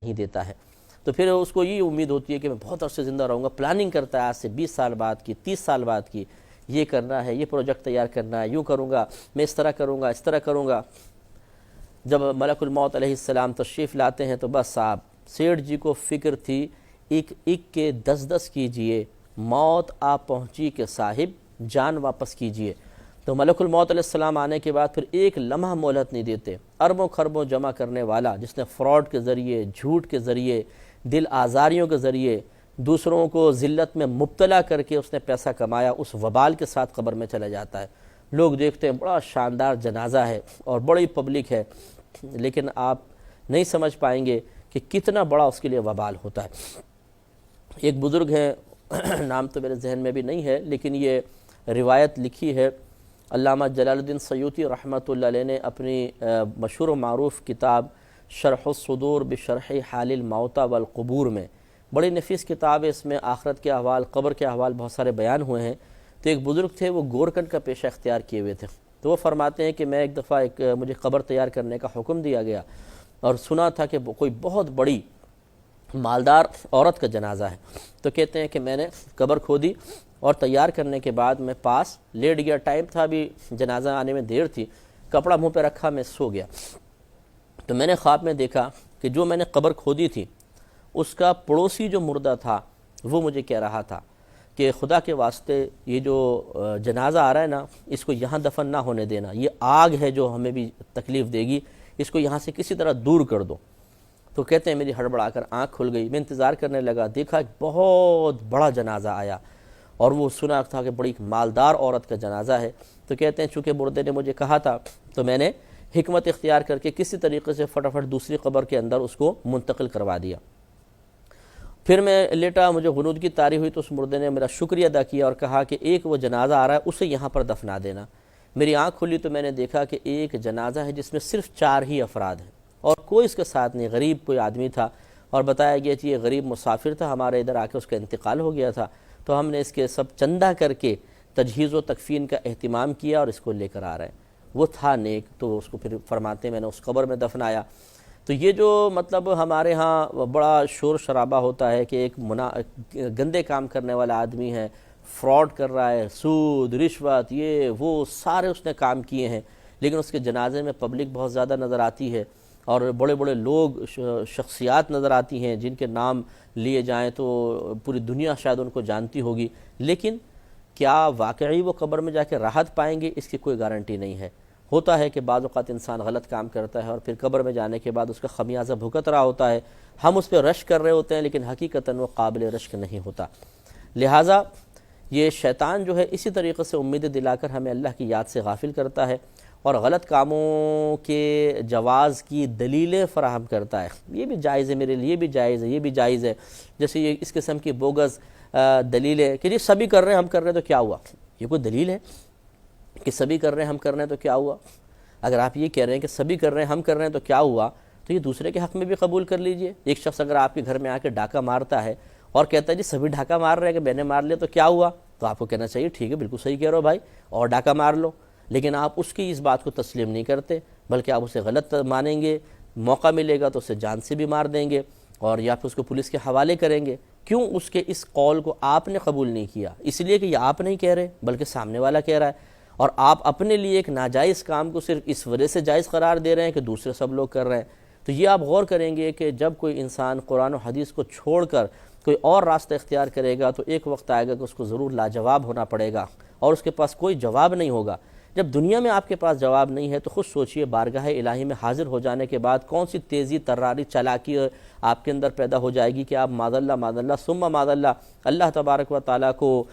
نہیں دیتا ہے، تو پھر اس کو یہ امید ہوتی ہے کہ میں بہت عرصے زندہ رہوں گا، پلاننگ کرتا ہے آج سے 20 سال بعد کی، 30 سال بعد کی، یہ کرنا ہے، یہ پروجیکٹ تیار کرنا ہے، یوں کروں گا، میں اس طرح کروں گا، اس طرح کروں گا۔ جب ملک الموت علیہ السلام تشریف لاتے ہیں تو بس صاحب سیٹھ جی کو فکر تھی، ایک ایک کے 10 کیجئے، موت آ پہنچی کہ صاحب جان واپس کیجئے۔ تو ملک الموت علیہ السلام آنے کے بعد پھر ایک لمحہ مہلت نہیں دیتے، اربوں خربوں جمع کرنے والا، جس نے فراڈ کے ذریعے، جھوٹ کے ذریعے، دل آزاریوں کے ذریعے دوسروں کو ذلت میں مبتلا کر کے اس نے پیسہ کمایا، اس وبال کے ساتھ قبر میں چلا جاتا ہے۔ لوگ دیکھتے ہیں بڑا شاندار جنازہ ہے اور بڑی پبلک ہے، لیکن آپ نہیں سمجھ پائیں گے کہ کتنا بڑا اس کے لیے وبال ہوتا ہے۔ ایک بزرگ ہیں، نام تو میرے ذہن میں بھی نہیں ہے، لیکن یہ روایت لکھی ہے علامہ جلال الدین سیوطی رحمۃ اللہ علیہ نے اپنی مشہور و معروف کتاب شرح الصدور بشرح حال الموتى والقبور میں، بڑی نفیس کتاب ہے، اس میں آخرت کے احوال، قبر کے احوال بہت سارے بیان ہوئے ہیں۔ تو ایک بزرگ تھے، وہ گورکنڈ کا پیشہ اختیار کیے ہوئے تھے، تو وہ فرماتے ہیں کہ میں ایک دفعہ مجھے قبر تیار کرنے کا حکم دیا گیا اور سنا تھا کہ کوئی بہت بڑی مالدار عورت کا جنازہ ہے، تو کہتے ہیں کہ میں نے قبر کھودی اور تیار کرنے کے بعد میں پاس لیٹ گیا، ٹائم تھا، ابھی جنازہ آنے میں دیر تھی، کپڑا منہ پہ رکھا، میں سو گیا۔ تو میں نے خواب میں دیکھا کہ جو میں نے قبر کھودی تھی اس کا پڑوسی جو مردہ تھا وہ مجھے کہہ رہا تھا کہ خدا کے واسطے یہ جو جنازہ آ رہا ہے نا، اس کو یہاں دفن نہ ہونے دینا، یہ آگ ہے جو ہمیں بھی تکلیف دے گی، اس کو یہاں سے کسی طرح دور کر دو۔ تو کہتے ہیں میری ہڑبڑا کر آنکھ کھل گئی، میں انتظار کرنے لگا، دیکھا ایک بہت بڑا جنازہ آیا اور وہ سنا تھا کہ بڑی مالدار عورت کا جنازہ ہے۔ تو کہتے ہیں چونکہ مردے نے مجھے کہا تھا تو میں نے حکمت اختیار کر کے کسی طریقے سے فٹافٹ دوسری قبر کے اندر اس کو منتقل کروا دیا۔ پھر میں لیٹا، مجھے غنودگی طاری ہوئی تو اس مردے نے میرا شکریہ ادا کیا اور کہا کہ ایک وہ جنازہ آ رہا ہے، اسے یہاں پر دفنا دینا۔ میری آنکھ کھلی تو میں نے دیکھا کہ ایک جنازہ ہے جس میں صرف 4 ہی افراد ہیں اور کوئی اس کے ساتھ نہیں، غریب کوئی آدمی تھا، اور بتایا گیا کہ یہ غریب مسافر تھا، ہمارے ادھر آ کے اس کا انتقال ہو گیا تھا، تو ہم نے اس کے سب چندہ کر کے تجہیز و تکفین کا اہتمام کیا اور اس کو لے کر آ رہے ہیں۔ وہ تھا نیک، تو اس کو پھر فرماتے ہیں میں نے اس قبر میں دفنایا۔ تو یہ جو مطلب ہمارے ہاں بڑا شور شرابہ ہوتا ہے کہ ایک گندے کام کرنے والا آدمی ہے، فراڈ کر رہا ہے، سود، رشوت، یہ وہ سارے اس نے کام کیے ہیں، لیکن اس کے جنازے میں پبلک بہت زیادہ نظر آتی ہے اور بڑے بڑے لوگ، شخصیات نظر آتی ہیں جن کے نام لیے جائیں تو پوری دنیا شاید ان کو جانتی ہوگی، لیکن کیا واقعی وہ قبر میں جا کے راحت پائیں گے، اس کی کوئی گارنٹی نہیں ہے۔ ہوتا ہے کہ بعض اوقات انسان غلط کام کرتا ہے اور پھر قبر میں جانے کے بعد اس کا خمیازہ بھگت رہا ہوتا ہے، ہم اس پہ رشک کر رہے ہوتے ہیں لیکن حقیقتاً وہ قابل رشک نہیں ہوتا۔ لہٰذا یہ شیطان جو ہے اسی طریقے سے امیدیں دلا کر ہمیں اللہ کی یاد سے غافل کرتا ہے اور غلط کاموں کے جواز کی دلیلیں فراہم کرتا ہے، یہ بھی جائز ہے میرے لیے، یہ بھی جائز ہے، یہ بھی جائز ہے، جیسے یہ اس قسم کی بوگز دلیلیں کہ جی سبھی کر رہے ہیں ہم کر رہے ہیں تو کیا ہوا؟ یہ کوئی دلیل ہے کہ سبھی کر رہے ہیں ہم کر رہے ہیں تو کیا ہوا؟ اگر آپ یہ کہہ رہے ہیں کہ سبھی کر رہے ہیں ہم کر رہے ہیں تو کیا ہوا، تو یہ دوسرے کے حق میں بھی قبول کر لیجئے۔ ایک شخص اگر آپ کے گھر میں آ کے ڈاکہ مارتا ہے اور کہتا ہے جی سبھی ڈاکہ مار رہے ہیں کہ میں نے مار لیا تو کیا ہوا، تو آپ کو کہنا چاہیے ٹھیک ہے، بالکل صحیح کہہ رہے ہو بھائی، اور ڈاکہ مار لو، لیکن آپ اس کی اس بات کو تسلیم نہیں کرتے، بلکہ آپ اسے غلط مانیں گے، موقع ملے گا تو اسے جان سے بھی مار دیں گے اور یا پھر اس کو پولیس کے حوالے کریں گے۔ کیوں؟ اس کے اس قول کو آپ نے قبول نہیں کیا، اس لیے کہ یہ آپ نہیں کہہ رہے بلکہ سامنے والا کہہ رہا ہے، اور آپ اپنے لیے ایک ناجائز کام کو صرف اس وجہ سے جائز قرار دے رہے ہیں کہ دوسرے سب لوگ کر رہے ہیں۔ تو یہ آپ غور کریں گے کہ جب کوئی انسان قرآن و حدیث کو چھوڑ کر کوئی اور راستہ اختیار کرے گا تو ایک وقت آئے گا کہ اس کو ضرور لاجواب ہونا پڑے گا اور اس کے پاس کوئی جواب نہیں ہوگا۔ جب دنیا میں آپ کے پاس جواب نہیں ہے تو خود سوچئے بارگاہ الہی میں حاضر ہو جانے کے بعد کون سی تیزی، تراری، چالاکی آپ کے اندر پیدا ہو جائے گی کہ آپ معاذ اللہ ثم معاذ اللہ تبارک و تعالیٰ کو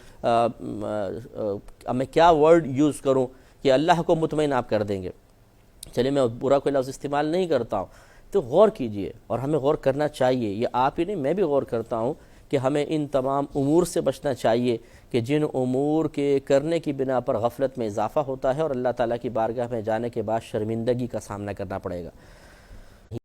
میں کیا ورڈ یوز کروں کہ اللہ کو مطمئن آپ کر دیں گے۔ چلے میں برا کوئی لفظ استعمال نہیں کرتا ہوں، تو غور کیجئے، اور ہمیں غور کرنا چاہیے، یہ آپ ہی نہیں میں بھی غور کرتا ہوں کہ ہمیں ان تمام امور سے بچنا چاہیے کہ جن امور کے کرنے کی بنا پر غفلت میں اضافہ ہوتا ہے اور اللہ تعالیٰ کی بارگاہ میں جانے کے بعد شرمندگی کا سامنا کرنا پڑے گا۔